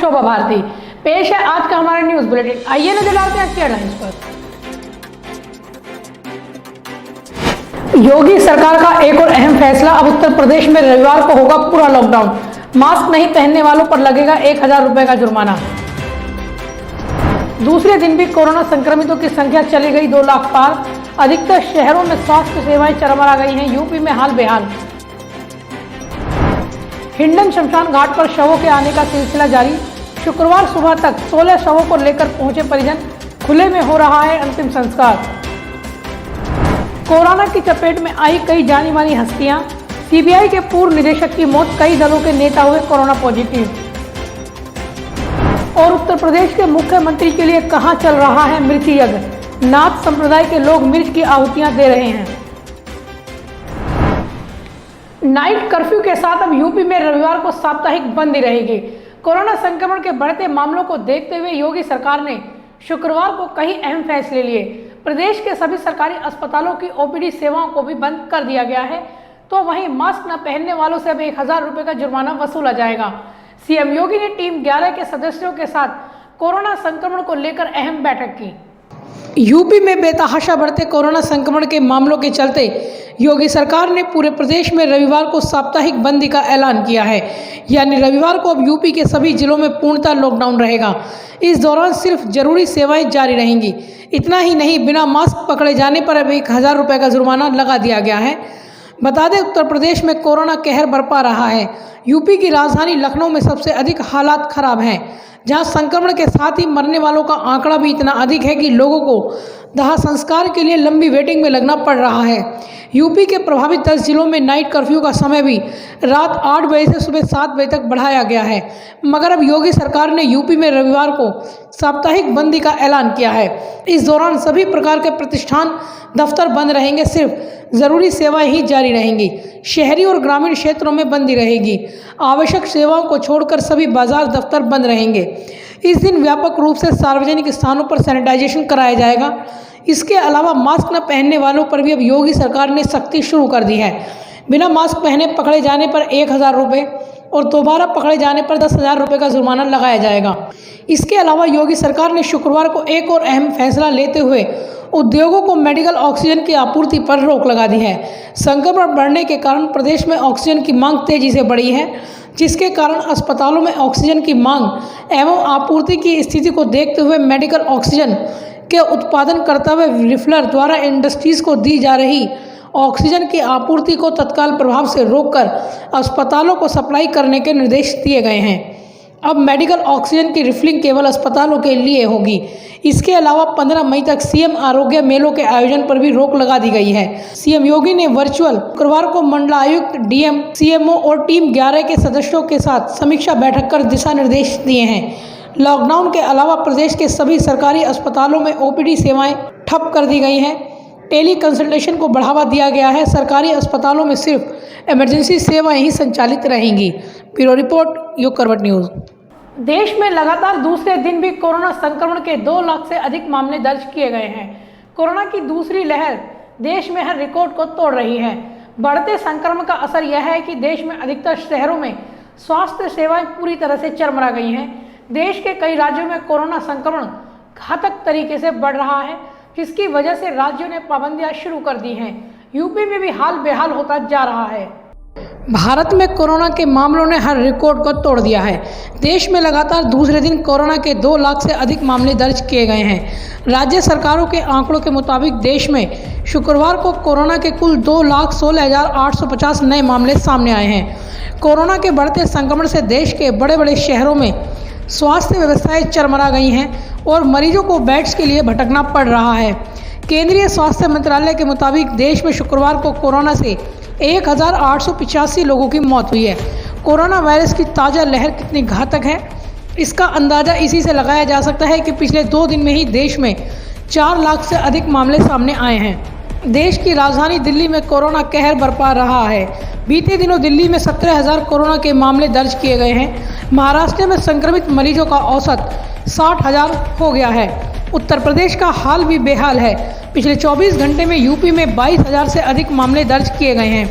शोभा भारती। पेश है आज का हमारा न्यूज बुलेटिन। आइए नजर डालते हैं आज की हेडलाइंस पर। योगी सरकार का एक और अहम फैसला। अब उत्तर प्रदेश में रविवार को होगा पूरा लॉकडाउन। मास्क नहीं पहनने वालों पर लगेगा 1000 रुपए का जुर्माना। दूसरे दिन भी कोरोना संक्रमितों की संख्या चली गई 2 लाख पार। अधिकतर शहरों में स्वास्थ्य सेवाएं चरमरा गई हैं। यूपी में हाल बेहाल। हिंडन शमशान घाट पर शवों के आने का सिलसिला जारी। शुक्रवार सुबह तक 16 शवों को लेकर पहुंचे परिजन। खुले में हो रहा है अंतिम संस्कार। कोरोना की चपेट में आई कई जानी मानी हस्तियां। सीबीआई के पूर्व निदेशक की मौत। कई दलों के नेता हुए कोरोना पॉजिटिव। और उत्तर प्रदेश के मुख्यमंत्री के लिए कहां चल रहा है मिर्ची यज्ञ। नाथ संप्रदाय के लोग मिर्च की आहुतियां दे रहे हैं। नाइट कर्फ्यू के साथ अब यूपी में रविवार को साप्ताहिक बंदी रहेगी। कोरोना संक्रमण के बढ़ते मामलों को देखते हुए योगी सरकार ने शुक्रवार को कई अहम फैसले लिए। प्रदेश के सभी सरकारी अस्पतालों की ओपीडी सेवाओं को भी बंद कर दिया गया है। तो वहीं मास्क न पहनने वालों से अब 1000 रुपए का जुर्माना वसूला जाएगा। सीएम योगी ने टीम 11 के सदस्यों के साथ कोरोना संक्रमण को लेकर अहम बैठक की। यूपी में बेतहाशा बढ़ते कोरोना संक्रमण के मामलों के चलते योगी सरकार ने पूरे प्रदेश में रविवार को साप्ताहिक बंदी का ऐलान किया है। यानी रविवार को अब यूपी के सभी जिलों में पूर्णतः लॉकडाउन रहेगा। इस दौरान सिर्फ जरूरी सेवाएं जारी रहेंगी। इतना ही नहीं, बिना मास्क पकड़े जाने पर अब 1000 रुपए का जुर्माना लगा दिया गया है। बता दें, उत्तर प्रदेश में कोरोना कहर बरपा रहा है। यूपी की राजधानी लखनऊ में सबसे अधिक हालात खराब हैं, जहां संक्रमण के साथ ही मरने वालों का आंकड़ा भी इतना अधिक है कि लोगों को दाह संस्कार के लिए लंबी वेटिंग में लगना पड़ रहा है। यूपी के प्रभावित 10 जिलों में नाइट कर्फ्यू का समय भी रात 8 बजे से सुबह 7 बजे तक बढ़ाया गया है। मगर अब योगी सरकार ने यूपी में रविवार को साप्ताहिक बंदी का ऐलान किया है। इस दौरान सभी प्रकार के प्रतिष्ठान, दफ्तर बंद रहेंगे। सिर्फ जरूरी सेवाएं ही जारी रहेंगी। शहरी और ग्रामीण क्षेत्रों में बंदी रहेगी। आवश्यक सेवाओं को छोड़कर सभी बाजार, दफ्तर बंद रहेंगे। इस दिन व्यापक रूप से सार्वजनिक स्थानों पर सैनिटाइजेशन कराया जाएगा। इसके अलावा मास्क न पहनने वालों पर भी अब योगी सरकार ने सख्ती शुरू कर दी है। बिना मास्क पहने पकड़े जाने पर 1000 रुपये और दोबारा पकड़े जाने पर 10,000 रुपये का जुर्माना लगाया जाएगा। इसके अलावा योगी सरकार ने शुक्रवार को एक और अहम फैसला लेते हुए उद्योगों को मेडिकल ऑक्सीजन की आपूर्ति पर रोक लगा दी है। संक्रमण बढ़ने के कारण प्रदेश में ऑक्सीजन की मांग तेजी से बढ़ी है, जिसके कारण अस्पतालों में ऑक्सीजन की मांग एवं आपूर्ति की स्थिति को देखते हुए मेडिकल ऑक्सीजन के उत्पादन करते हुए रिफिलर द्वारा इंडस्ट्रीज को दी जा रही ऑक्सीजन की आपूर्ति को तत्काल प्रभाव से रोककर अस्पतालों को सप्लाई करने के निर्देश दिए गए हैं। अब मेडिकल ऑक्सीजन की रिफिलिंग केवल अस्पतालों के लिए होगी। इसके अलावा 15 मई तक सीएम आरोग्य मेलों के आयोजन पर भी रोक लगा दी गई है। सीएम योगी ने वर्चुअल शुक्रवार को मंडलायुक्त, डीएम, सीएमओ और टीम 11 के सदस्यों के साथ समीक्षा बैठक कर दिशा निर्देश दिए हैं। लॉकडाउन के अलावा प्रदेश के सभी सरकारी अस्पतालों में ओपीडी सेवाएं ठप कर दी गई हैं। टेली कंसल्टेशन को बढ़ावा दिया गया है। सरकारी अस्पतालों में सिर्फ इमरजेंसी सेवाएं ही संचालित रहेंगी। ब्यूरो रिपोर्ट, योग करवट न्यूज़। देश में लगातार दूसरे दिन भी कोरोना संक्रमण के 2 लाख से अधिक मामले दर्ज किए गए हैं। कोरोना की दूसरी लहर देश में हर रिकॉर्ड को तोड़ रही है। बढ़ते संक्रमण का असर यह है कि देश में अधिकतर शहरों में स्वास्थ्य सेवाएं पूरी तरह से चरमरा गई हैं। देश के कई राज्यों में कोरोना संक्रमण घातक तरीके से बढ़ रहा है, जिसकी वजह से राज्यों ने पाबंदियां शुरू कर दी हैं। यूपी में भी हाल बेहाल होता जा रहा है। भारत में कोरोना के मामलों ने हर रिकॉर्ड को तोड़ दिया है। देश में लगातार दूसरे दिन कोरोना के 2 लाख से अधिक मामले दर्ज किए गए हैं। राज्य सरकारों के आंकड़ों के मुताबिक देश में शुक्रवार को कोरोना के कुल 2,16,850 नए मामले सामने आए हैं। कोरोना के बढ़ते संक्रमण से देश के बड़े बड़े शहरों में स्वास्थ्य व्यवस्थाएं चरमरा गई हैं और मरीजों को बेड्स के लिए भटकना पड़ रहा है। केंद्रीय स्वास्थ्य मंत्रालय के मुताबिक देश में शुक्रवार को कोरोना से 1885 लोगों की मौत हुई है। कोरोना वायरस की ताज़ा लहर कितनी घातक है, इसका अंदाज़ा इसी से लगाया जा सकता है कि पिछले 2 दिन में ही देश में 4 लाख से अधिक मामले सामने आए हैं। देश की राजधानी दिल्ली में कोरोना कहर बरपा रहा है। बीते दिनों दिल्ली में 17,000 कोरोना के मामले दर्ज किए गए हैं। महाराष्ट्र में संक्रमित मरीजों का औसत 60,000 हो गया है। उत्तर प्रदेश का हाल भी बेहाल है। पिछले 24 घंटे में यूपी में 22,000 से अधिक मामले दर्ज किए गए हैं।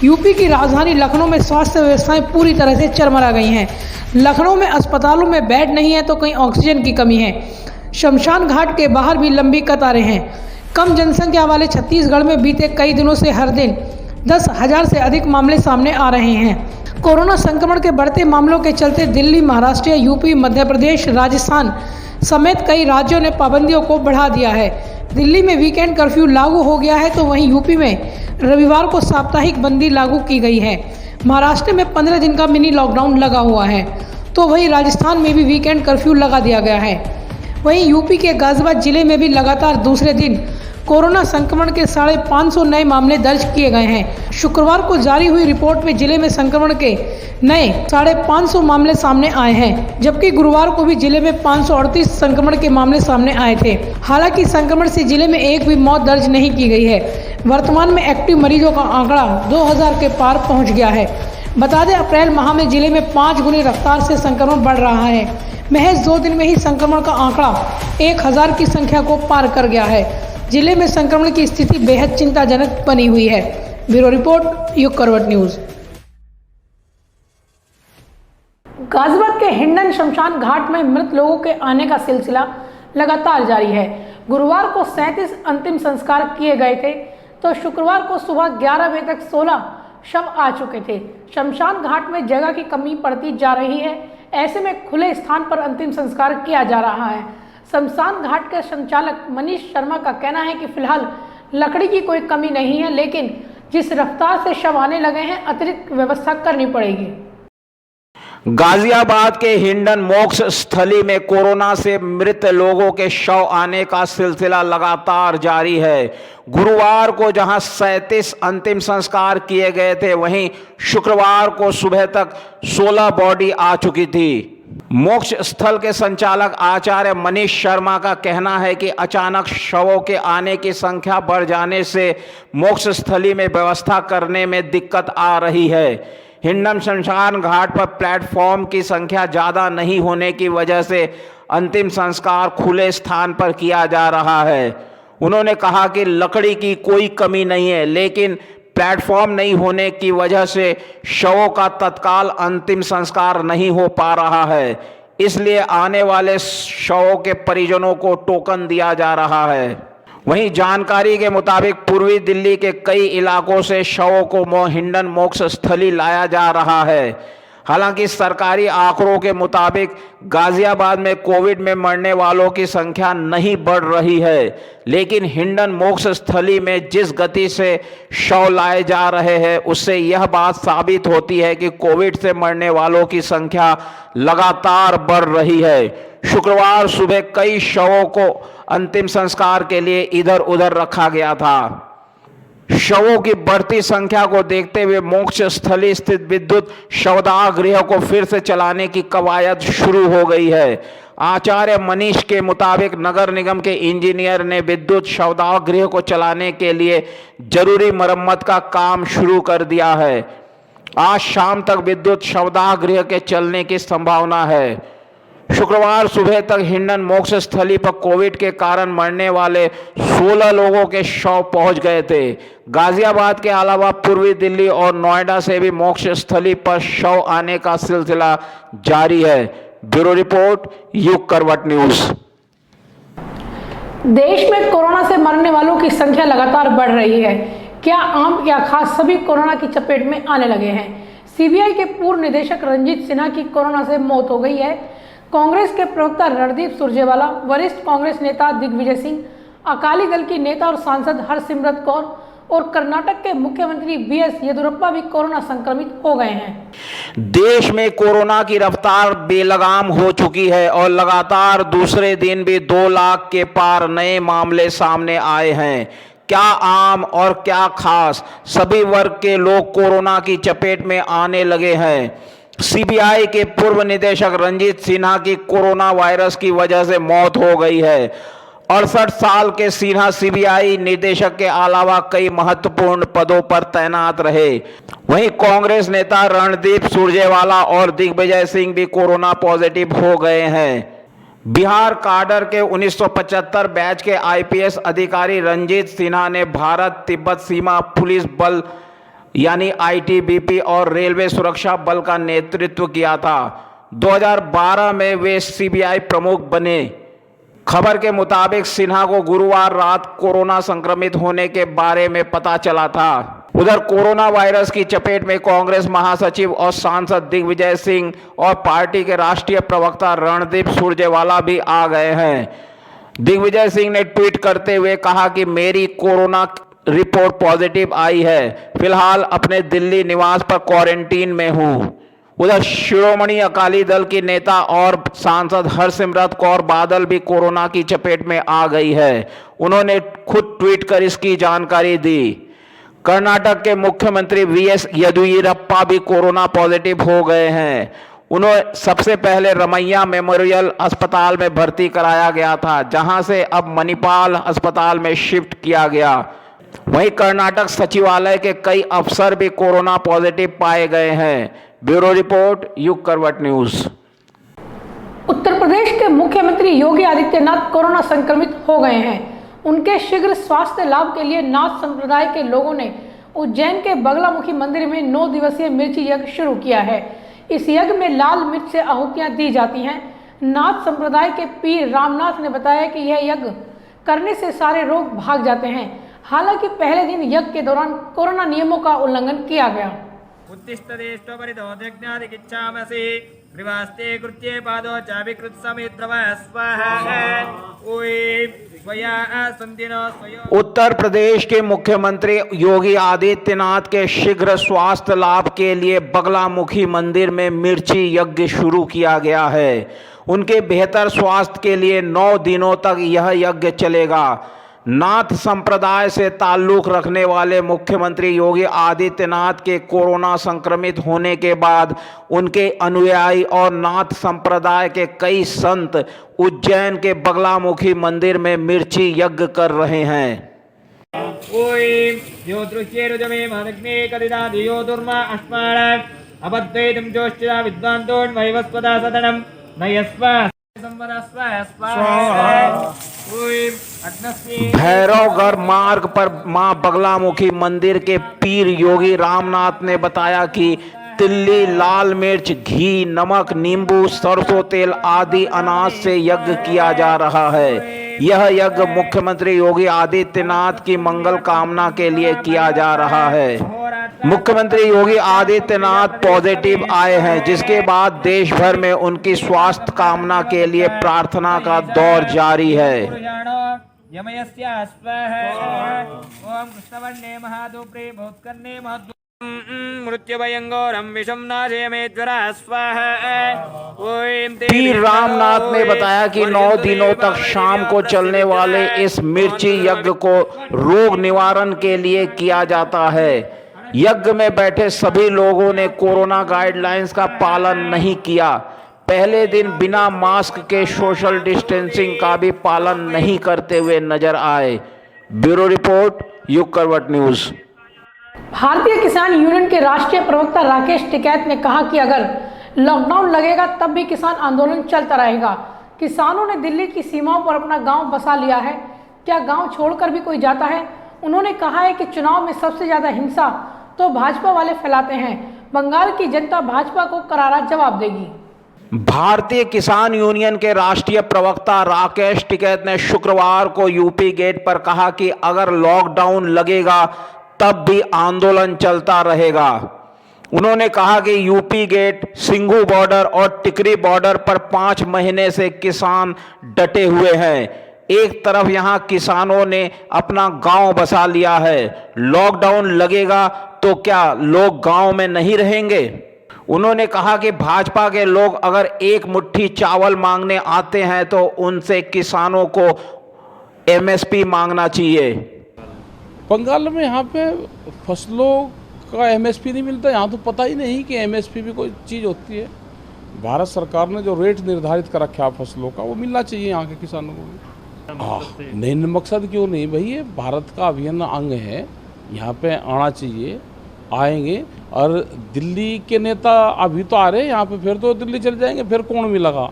यूपी की राजधानी लखनऊ में स्वास्थ्य व्यवस्थाएं पूरी तरह से चरमरा गई हैं। लखनऊ में अस्पतालों में बेड नहीं है तो कहीं ऑक्सीजन की कमी है। शमशान घाट के बाहर भी लंबी कतारें हैं। कम जनसंख्या वाले छत्तीसगढ़ में बीते कई दिनों से हर दिन 10,000 से अधिक मामले सामने आ रहे हैं। कोरोना संक्रमण के बढ़ते मामलों के चलते दिल्ली, महाराष्ट्र, यूपी, मध्य प्रदेश, राजस्थान समेत कई राज्यों ने पाबंदियों को बढ़ा दिया है। दिल्ली में वीकेंड कर्फ्यू लागू हो गया है तो वहीं यूपी में रविवार को साप्ताहिक बंदी लागू की गई है। महाराष्ट्र में 15 दिन का मिनी लॉकडाउन लगा हुआ है तो वहीं राजस्थान में भी वीकेंड कर्फ्यू लगा दिया गया है। वहीं यूपी के गाजियाबाद जिले में भी लगातार दूसरे दिन कोरोना संक्रमण के 550 नए मामले दर्ज किए गए हैं। शुक्रवार को जारी हुई रिपोर्ट में जिले में संक्रमण के नए 550 मामले सामने आए हैं, जबकि गुरुवार को भी जिले में 538 संक्रमण के मामले सामने आए थे। हालांकि संक्रमण से जिले में एक भी मौत दर्ज नहीं की गई है। वर्तमान में एक्टिव मरीजों का आंकड़ा 2000 के पार पहुँच गया है। बता दें, अप्रैल माह में जिले में 5 गुनी रफ्तार से संक्रमण बढ़ रहा है। महज 2 दिन में ही संक्रमण का आंकड़ा 1000 की संख्या को पार कर गया है। जिले में संक्रमण की स्थिति बेहद चिंताजनक बनी हुई है। ब्यूरो रिपोर्ट, युग करवट न्यूज। गाजियाबाद के हिंडन शमशान घाट में मृत लोगों के आने का सिलसिला लगातार जारी है। गुरुवार को 37 अंतिम संस्कार किए गए थे तो शुक्रवार को सुबह 11 बजे तक 16 शव आ चुके थे। शमशान घाट में जगह की कमी पड़ती जा रही है। ऐसे में खुले स्थान पर अंतिम संस्कार किया जा रहा है। शमशान घाट के संचालक मनीष शर्मा का कहना है कि फिलहाल लकड़ी की कोई कमी नहीं है, लेकिन जिस रफ्तार से शव आने लगे हैं अतिरिक्त व्यवस्था करनी पड़ेगी। गाजियाबाद के हिंडन मोक्ष स्थली में कोरोना से मृत लोगों के शव आने का सिलसिला लगातार जारी है। गुरुवार को जहां 37 अंतिम संस्कार किए गए थे, वहीं शुक्रवार को सुबह तक 16 बॉडी आ चुकी थी। मोक्ष स्थल के संचालक आचार्य मनीष शर्मा का कहना है कि अचानक शवों के आने की संख्या बढ़ जाने से मोक्ष स्थली में व्यवस्था करने में दिक्कत आ रही है। हिंडन शमशान घाट पर प्लेटफॉर्म की संख्या ज़्यादा नहीं होने की वजह से अंतिम संस्कार खुले स्थान पर किया जा रहा है। उन्होंने कहा कि लकड़ी की कोई कमी नहीं है, लेकिन प्लेटफॉर्म नहीं होने की वजह से शवों का तत्काल अंतिम संस्कार नहीं हो पा रहा है। इसलिए आने वाले शवों के परिजनों को टोकन दिया जा रहा है। वहीं जानकारी के मुताबिक पूर्वी दिल्ली के कई इलाकों से शवों को हिंडन मोक्ष स्थली लाया जा रहा है। हालांकि सरकारी आंकड़ों के मुताबिक गाजियाबाद में कोविड में मरने वालों की संख्या नहीं बढ़ रही है, लेकिन हिंडन मोक्ष स्थली में जिस गति से शव लाए जा रहे हैं उससे यह बात साबित होती है कि कोविड से मरने वालों की संख्या लगातार बढ़ रही है। शुक्रवार सुबह कई शवों को अंतिम संस्कार के लिए इधर उधर रखा गया था। शवों की बढ़ती संख्या को देखते हुए मोक्ष स्थली स्थित विद्युत शवदाह गृह को फिर से चलाने की कवायद शुरू हो गई है। आचार्य मनीष के मुताबिक नगर निगम के इंजीनियर ने विद्युत शवदाह गृह को चलाने के लिए जरूरी मरम्मत का काम शुरू कर दिया है। आज शाम तक विद्युत शवदाह गृह के चलने की संभावना है। शुक्रवार सुबह तक हिंडन मोक्ष स्थली पर कोविड के कारण मरने वाले 16 लोगों के शव पहुंच गए थे। गाजियाबाद के अलावा पूर्वी दिल्ली और नोएडा से भी मोक्ष स्थली पर शव आने का सिलसिला जारी है। ब्यूरो रिपोर्ट, युग करवट न्यूज। देश में कोरोना से मरने वालों की संख्या लगातार बढ़ रही है। क्या आम या खास सभी कोरोना की चपेट में आने लगे हैं। सीबीआई के पूर्व निदेशक रंजीत सिन्हा की कोरोना से मौत हो गई है। कांग्रेस के प्रवक्ता रणदीप सुरजेवाला, वरिष्ठ कांग्रेस नेता दिग्विजय सिंह, अकाली दल की नेता और सांसद हरसिमरत कौर और कर्नाटक के मुख्यमंत्री बीएस येदियुरप्पा भी कोरोना संक्रमित हो गए हैं। देश में कोरोना की रफ्तार बेलगाम हो चुकी है और लगातार दूसरे दिन भी 2 लाख के पार नए मामले सामने आए हैं। क्या आम और क्या खास, सभी वर्ग के लोग कोरोना की चपेट में आने लगे हैं। सीबीआई के पूर्व निदेशक रंजीत सिन्हा की कोरोना वायरस की वजह से मौत हो गई है। 68 साल के सिन्हा सीबीआई निदेशक के अलावा कई महत्वपूर्ण पदों पर तैनात रहे। वहीं कांग्रेस नेता रणदीप सुरजेवाला और दिग्विजय सिंह भी कोरोना पॉजिटिव हो गए हैं। बिहार काडर के 1975 बैच के आईपीएस अधिकारी रंजीत सिन्हा ने भारत तिब्बत सीमा पुलिस बल यानी आईटीबीपी और रेलवे सुरक्षा बल का नेतृत्व किया था। 2012 में वे सीबीआई प्रमुख बने। खबर के मुताबिक सिन्हा को गुरुवार रात कोरोना संक्रमित होने के बारे में पता चला था। उधर कोरोना वायरस की चपेट में कांग्रेस महासचिव और सांसद दिग्विजय सिंह और पार्टी के राष्ट्रीय प्रवक्ता रणदीप सुरजेवाला भी आ गए हैं। दिग्विजय सिंह ने ट्वीट करते हुए कहा कि मेरी कोरोना रिपोर्ट पॉजिटिव आई है, फिलहाल अपने दिल्ली निवास पर क्वारंटीन में हूं। उधर शिरोमणि अकाली दल की नेता और सांसद हरसिमरत कौर बादल भी कोरोना की चपेट में आ गई है। उन्होंने खुद ट्वीट कर इसकी जानकारी दी। कर्नाटक के मुख्यमंत्री वीएस येदियुरप्पा भी कोरोना पॉजिटिव हो गए हैं। उन्हें सबसे पहले रमैया मेमोरियल अस्पताल में भर्ती कराया गया था, जहां से अब मणिपाल अस्पताल में शिफ्ट किया गया। वहीं कर्नाटक सचिवालय के कई अफसर भी कोरोना पॉजिटिव पाए गए हैं। ब्यूरो रिपोर्ट, युग करवट न्यूज। उत्तर प्रदेश के मुख्यमंत्री योगी आदित्यनाथ कोरोना संक्रमित हो गए हैं। उनके शीघ्र स्वास्थ्य लाभ के लिए नाथ संप्रदाय के लोगों ने उज्जैन के बगलामुखी मंदिर में 9 दिवसीय मिर्ची यज्ञ शुरू किया है। इस यज्ञ में लाल मिर्च से आहुतियां दी जाती हैं। नाथ संप्रदाय के पीर रामनाथ ने बताया कि यह यज्ञ करने से सारे रोग भाग जाते हैं। हालांकि पहले दिन यज्ञ के दौरान कोरोना नियमों का उल्लंघन किया गया। उत्तर प्रदेश के मुख्यमंत्री योगी आदित्यनाथ के शीघ्र स्वास्थ्य लाभ के लिए बगलामुखी मंदिर में मिर्ची यज्ञ शुरू किया गया है। उनके बेहतर स्वास्थ्य के लिए 9 दिनों तक यह यज्ञ चलेगा। नाथ संप्रदाय से ताल्लुक रखने वाले मुख्यमंत्री योगी आदित्यनाथ के कोरोना संक्रमित होने के बाद उनके अनुयायी और नाथ संप्रदाय के कई संत उज्जैन के बगलामुखी मंदिर में मिर्ची यज्ञ कर रहे हैं। भैरवगढ़ मार्ग पर मां बगलामुखी मंदिर के पीर योगी रामनाथ ने बताया कि तिल्ली, लाल मिर्च, घी, नमक, नींबू, सरसों तेल आदि अनाज से यज्ञ किया जा रहा है। यह यज्ञ मुख्यमंत्री योगी आदित्यनाथ की मंगल कामना के लिए किया जा रहा है। मुख्यमंत्री योगी आदित्यनाथ पॉजिटिव आए हैं, जिसके बाद देश भर में उनकी स्वास्थ्य कामना के लिए प्रार्थना का दौर जारी है। पीर रामनाथ ने बताया कि 9 दिनों तक शाम को चलने वाले इस मिर्ची यज्ञ को रोग निवारण के लिए किया जाता है। यज्ञ में बैठे सभी लोगों ने कोरोना गाइडलाइंस का पालन नहीं किया। पहले दिन बिना मास्क के सोशल डिस्टेंसिंग का भी पालन नहीं करते हुए नजर आए। ब्यूरो रिपोर्ट, युग करवट न्यूज। भारतीय किसान यूनियन के राष्ट्रीय प्रवक्ता राकेश टिकैत ने कहा कि अगर लॉकडाउन लगेगा तब भी किसान आंदोलन चलता रहेगा। किसानों ने दिल्ली की सीमाओं पर अपना गांव बसा लिया है, क्या गांव छोड़कर भी कोई जाता है? उन्होंने कहा है कि चुनाव में सबसे ज्यादा हिंसा तो भाजपा वाले फैलाते हैं। बंगाल की जनता भाजपा को करारा जवाब देगी। भारतीय किसान यूनियन के राष्ट्रीय प्रवक्ता राकेश टिकैत ने शुक्रवार को यूपी गेट पर कहा कि अगर लॉकडाउन लगेगा तब भी आंदोलन चलता रहेगा। उन्होंने कहा कि यूपी गेट, सिंघू बॉर्डर और टिकरी बॉर्डर पर 5 महीने से किसान डटे हुए हैं। एक तरफ यहां किसानों ने अपना गांव बसा लिया है, लॉकडाउन लगेगा तो क्या लोग गांव में नहीं रहेंगे? उन्होंने कहा कि भाजपा के लोग अगर एक मुट्ठी चावल मांगने आते हैं तो उनसे किसानों को एमएसपी मांगना चाहिए। बंगाल में यहाँ पे फसलों का एमएसपी नहीं मिलता। यहाँ तो पता ही नहीं कि एमएसपी भी कोई चीज़ होती है। भारत सरकार ने जो रेट निर्धारित कर रखा है फसलों का, वो मिलना चाहिए यहाँ के किसानों को भी। नहीं, मकसद क्यों नहीं भाई, ये भारत का अभिन्न अंग है, यहाँ पे आना चाहिए, आएंगे। और दिल्ली के नेता अभी तो आ रहे हैं यहाँ पे, फिर तो दिल्ली चले जाएंगे, फिर कौन मिलेगा?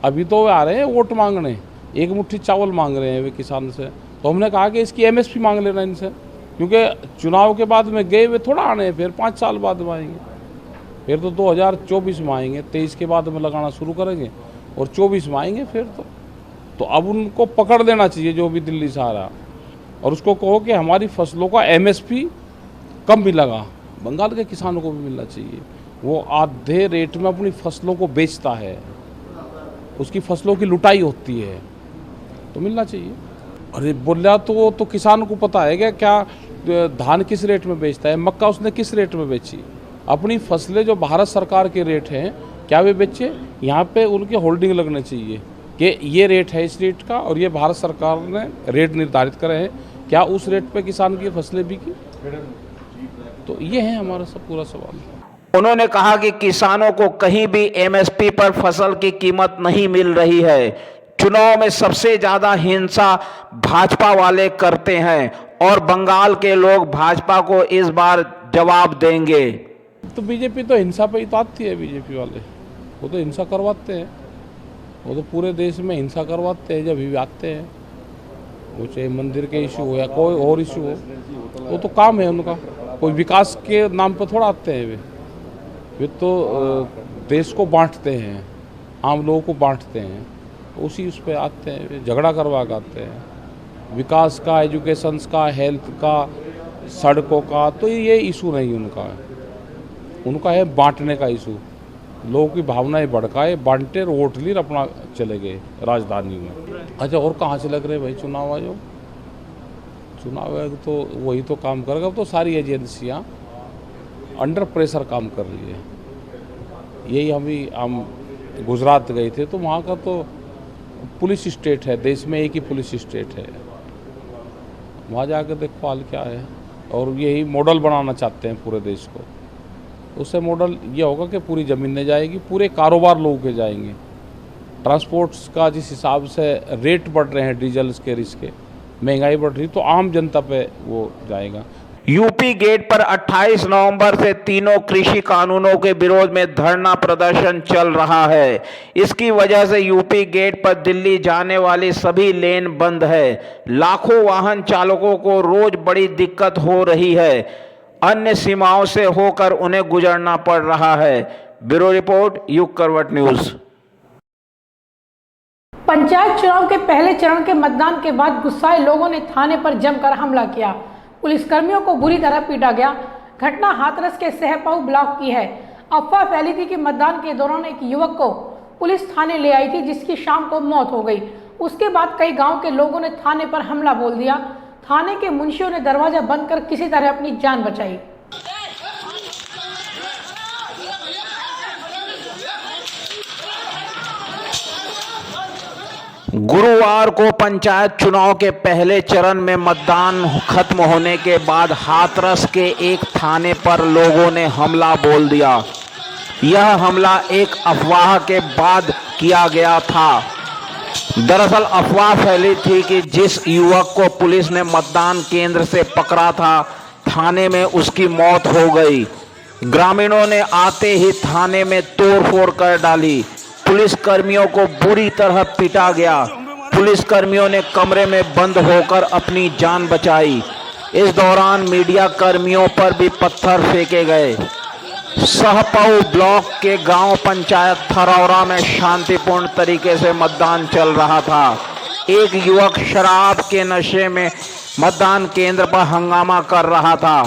अभी तो वे आ रहे हैं वोट मांगने, एक मुट्ठी चावल मांग रहे हैं वे किसान से। तो हमने कहा कि इसकी एमएसपी मांग लेना इनसे, क्योंकि चुनाव के बाद में गए वे थोड़ा आने हैं, फिर 5 साल बाद में आएंगे, फिर तो 2024 में आएंगे, 23 के बाद में लगाना शुरू करेंगे और 24 में आएंगे फिर तो अब उनको पकड़ लेना चाहिए जो भी दिल्ली से आ रहा, और उसको कहो कि हमारी फसलों का MSP कम मिलेगा, बंगाल के किसानों को भी मिलना चाहिए। वो आधे रेट में अपनी फसलों को बेचता है, उसकी फसलों की लुटाई होती है, तो मिलना चाहिए। अरे बोला तो किसान को पता है क्या धान किस रेट में बेचता है, मक्का उसने किस रेट में बेची, अपनी फसलें जो भारत सरकार के रेट हैं क्या वे बेचे, यहाँ पे उनकी होल्डिंग लगने चाहिए कि ये रेट है इस रेट का और ये भारत सरकार ने रेट निर्धारित करे हैं, क्या उस रेट पे किसान की फसलें बिकी। तो ये है हमारा सब पूरा सवाल। उन्होंने कहा कि किसानों को कहीं भी MSP पर फसल की कीमत नहीं मिल रही है। चुनाव में सबसे ज्यादा हिंसा भाजपा वाले करते हैं और बंगाल के लोग भाजपा को इस बार जवाब देंगे। तो बीजेपी तो हिंसा पे ही तो आती है, बीजेपी वाले वो तो हिंसा करवाते हैं, वो तो पूरे देश में हिंसा करवाते हैं जब भी आते हैं, वो चाहे मंदिर के इशू हो या कोई और इशू हो, वो तो काम है उनका, कोई विकास के नाम पर थोड़ा आते हैं वे तो देश को बांटते हैं, आम लोगों को बांटते हैं, उसी उस पर आते हैं, झगड़ा करवा के आते हैं, विकास का, एजुकेशन का, हेल्थ का, सड़कों का, तो ये इशू नहीं उनका है, उनका है बांटने का इशू। लोगों की भावनाएं भड़काए, बांटे, वोट ली, अपना चले गए राजधानी में। अच्छा, और कहाँ से लग रहे भाई चुनाव आयोग? चुनाव आयोग तो वही तो काम करेगा, तो सारी एजेंसियाँ अंडर प्रेशर काम कर रही है। यही हम गुजरात गए थे तो वहाँ का तो पुलिस स्टेट है, देश में एक ही पुलिस स्टेट है, वहाँ जाकर देखो हाल क्या है, और यही मॉडल बनाना चाहते हैं पूरे देश को। उससे मॉडल ये होगा कि पूरी ज़मीनें जाएगी, पूरे कारोबार लोगों के जाएंगे, ट्रांसपोर्ट्स का जिस हिसाब से रेट बढ़ रहे हैं, डीजल के रिस्क के, महंगाई बढ़ रही, तो आम जनता पे वो जाएगा। यूपी गेट पर 28 नवंबर से तीनों कृषि कानूनों के विरोध में धरना प्रदर्शन चल रहा है। इसकी वजह से यूपी गेट पर दिल्ली जाने वाली सभी लेन बंद है। लाखों वाहन चालकों को रोज बड़ी दिक्कत हो रही है, अन्य सीमाओं से होकर उन्हें गुजरना पड़ रहा है। ब्यूरो रिपोर्ट, युग करवट न्यूज। पंचायत चुनाव के पहले चरण के मतदान के बाद गुस्साए लोगों ने थाने पर जमकर हमला किया। पुलिसकर्मियों को बुरी तरह पीटा गया। घटना हाथरस के सहपाऊ ब्लॉक की है। अफवाह फैली थी कि मतदान के दौरान एक युवक को पुलिस थाने ले आई थी, जिसकी शाम को मौत हो गई। उसके बाद कई गांव के लोगों ने थाने पर हमला बोल दिया। थाने के मुंशियों ने दरवाजा बंद कर किसी तरह अपनी जान बचाई। गुरुवार को पंचायत चुनाव के पहले चरण में मतदान खत्म होने के बाद हाथरस के एक थाने पर लोगों ने हमला बोल दिया। यह हमला एक अफवाह के बाद किया गया था। दरअसल अफवाह फैली थी कि जिस युवक को पुलिस ने मतदान केंद्र से पकड़ा था, थाने में उसकी मौत हो गई। ग्रामीणों ने आते ही थाने में तोड़फोड़ कर डाली। पुलिस कर्मियों को बुरी तरह पीटा गया। पुलिस कर्मियों ने कमरे में बंद होकर अपनी जान बचाई। इस दौरान मीडिया कर्मियों पर भी पत्थर फेंके गए। सहपाऊ ब्लॉक के गांव पंचायत थरौरा में शांतिपूर्ण तरीके से मतदान चल रहा था। एक युवक शराब के नशे में मतदान केंद्र पर हंगामा कर रहा था।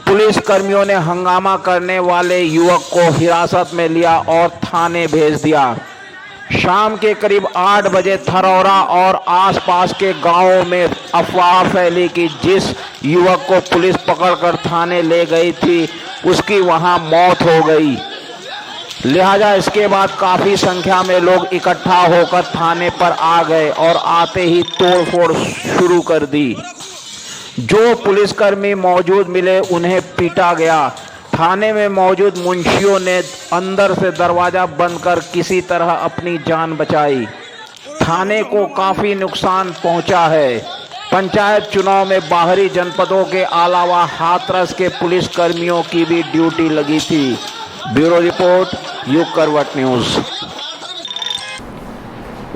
पुलिस कर्मियों ने हंगामा करने वाले युवक को हिरासत में लिया और थाने भेज दिया। शाम के करीब 8 बजे थरौरा और आसपास के गांवों में अफवाह फैली कि जिस युवक को पुलिस पकड़कर थाने ले गई थी, उसकी वहां मौत हो गई। लिहाजा इसके बाद काफी संख्या में लोग इकट्ठा होकर थाने पर आ गए और आते ही तोड़फोड़ शुरू कर दी। जो पुलिसकर्मी मौजूद मिले उन्हें पीटा गया। थाने में मौजूद मुंशियों ने अंदर से दरवाजा बंद कर किसी तरह अपनी जान बचाई। थाने को काफी नुकसान पहुंचा है। पंचायत चुनाव में बाहरी जनपदों के अलावा हाथरस के पुलिसकर्मियों की भी ड्यूटी लगी थी। ब्यूरो रिपोर्ट, युग करवट न्यूज।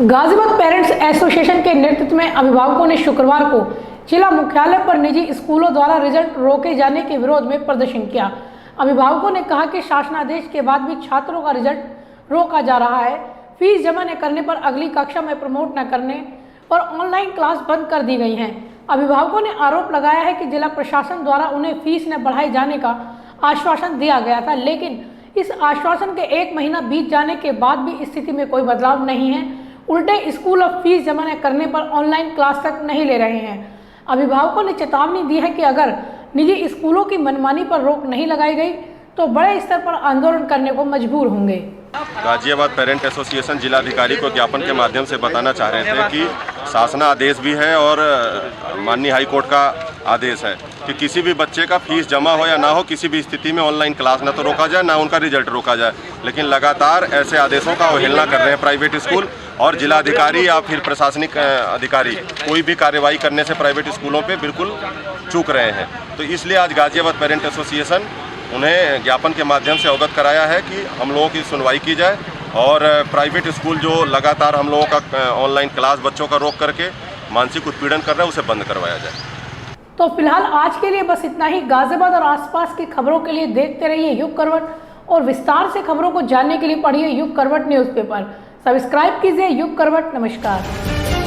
गाजियाबाद पेरेंट्स एसोसिएशन के नेतृत्व में अभिभावकों ने शुक्रवार को जिला मुख्यालय पर निजी स्कूलों द्वारा रिजल्ट रोके जाने के विरोध में प्रदर्शन किया। अभिभावकों ने कहा कि शासनादेश के बाद भी छात्रों का रिजल्ट रोका जा रहा है। फीस जमा न करने पर अगली कक्षा में प्रमोट न करने पर ऑनलाइन क्लास बंद कर दी गई हैं। अभिभावकों ने आरोप लगाया है कि जिला प्रशासन द्वारा उन्हें फीस न बढ़ाए जाने का आश्वासन दिया गया था, लेकिन इस आश्वासन के 1 महीना बीत जाने के बाद भी स्थिति में कोई बदलाव नहीं है। उल्टे स्कूल अब फीस जमा न करने पर ऑनलाइन क्लास तक नहीं ले रहे हैं। अभिभावकों ने चेतावनी दी है कि अगर निजी स्कूलों की मनमानी पर रोक नहीं लगाई गई तो बड़े स्तर पर आंदोलन करने को मजबूर होंगे। गाजियाबाद पेरेंट एसोसिएशन जिलाधिकारी को ज्ञापन के माध्यम से बताना चाह रहे थे कि शासना आदेश भी है और माननीय हाई कोर्ट का आदेश है कि किसी भी बच्चे का फीस जमा हो या ना हो, किसी भी स्थिति में ऑनलाइन क्लास ना तो रोका जाए ना उनका रिजल्ट रोका जाए। लेकिन लगातार ऐसे आदेशों का अवहेलना कर रहे हैं प्राइवेट स्कूल और जिलाधिकारी या फिर प्रशासनिक अधिकारी कोई भी कार्रवाई करने से प्राइवेट स्कूलों पे बिल्कुल चूक रहे हैं। तो इसलिए आज गाजियाबाद पेरेंट एसोसिएशन उन्हें ज्ञापन के माध्यम से अवगत कराया है कि हम लोगों की सुनवाई की जाए और प्राइवेट स्कूल जो लगातार हम लोगों का ऑनलाइन क्लास बच्चों का रोक करके मानसिक उत्पीड़न कर रहे हैं उसे बंद करवाया जाए। तो फिलहाल आज के लिए बस इतना ही। गाजियाबाद और आसपास की खबरों के लिए देखते रहिए युग करवट और विस्तार से खबरों को जानने के लिए पढ़िए युग करवट न्यूज़पेपर। सब्सक्राइब कीजिए युग करवट। नमस्कार।